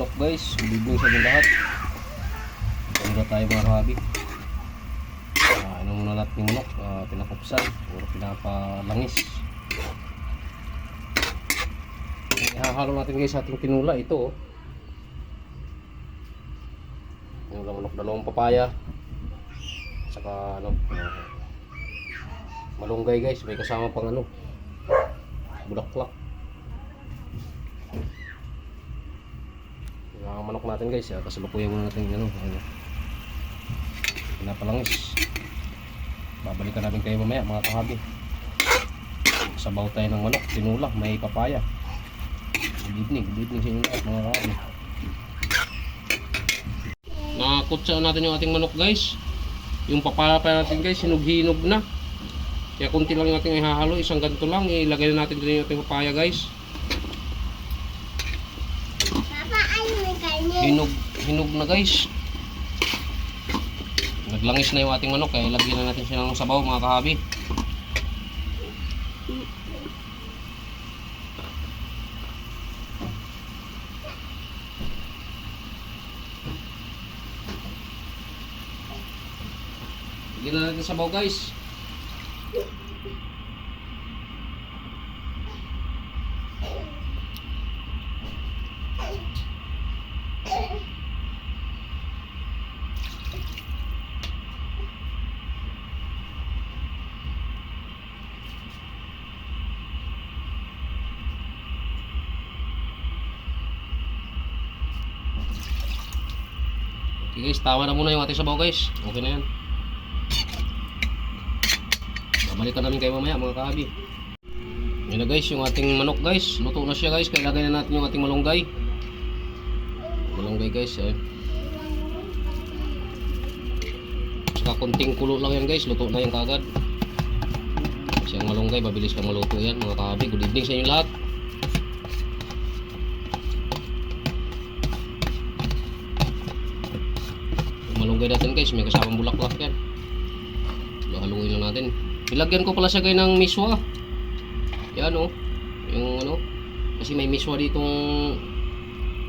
manok guys. Good evening sa inyo lahat. Ganda tayo mga kahabi. Ano muna natin yung manok, pinakupsan o pinapalangis. Ihahalo natin guys sa ating tinula. Ito yung manok, dalawang papaya, saka malunggay guys, may kasama pang bulaklak. Yung manok natin guys, kasalukuyan muna natin pinapalangis. Babalikan natin kayo mamaya mga kahabi. Sabaw tayo ng manok, tinula, may papaya. Good evening sa inyo lahat mga kahabi. Nakakutsa natin yung ating manok guys. Yung papaya pa natin guys, hinug-hinog na. Kaya kunti lang yung ating ihahalo, isang ganito lang. Ilagay na natin din yung ating papaya guys. Papa, ay may karne. Hinog na guys. Naglangis na yung ating manok, kaya ilagyan na natin siya ng sabaw mga kahabi. Lagyan na natin sabaw guys. Okay guys, tawa na muna yung ating sabaw guys. Okay na yan. Babalikan namin kayo mamaya mga kahabi. Yan na guys, yung ating manok guys. Luto na siya guys, kaya lagay na natin yung ating malunggay. Malunggay guys. Saka konting kulo lang yan guys, luto na yan kagad. Kasi ang malunggay, mabilis kang maluto yan mga kahabi. Good evening sa inyo lahat. Malunggay natin guys, may kasamang bulaklak yan. Haluin lang natin. Ilagyan ko pala siya guys ng miswa. Yan yung kasi may miswa ditong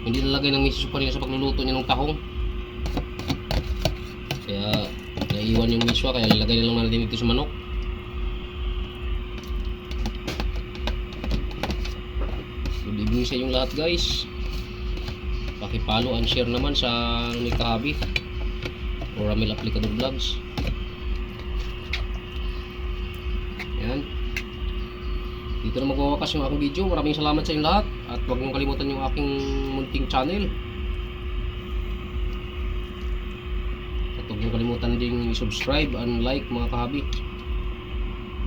hindi nalagay ng miswa pa rin sa pagluluto niya ng tahong. Kaya naiiwan yung miswa, kaya ilagay na lang natin dito sa manok. Good evening sa inyong lahat guys. Paki-follow and share naman sa ni Kahabi o Ramil Aplicador Vlogs. Yan. Dito na magwawakas yung aking video. Maraming salamat sa inyo lahat. At huwag niyong kalimutan yung aking munting channel. At huwag niyong kalimutan ding subscribe and like mga kahabi.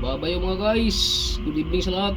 Bye bye mga guys. Good evening sa lahat.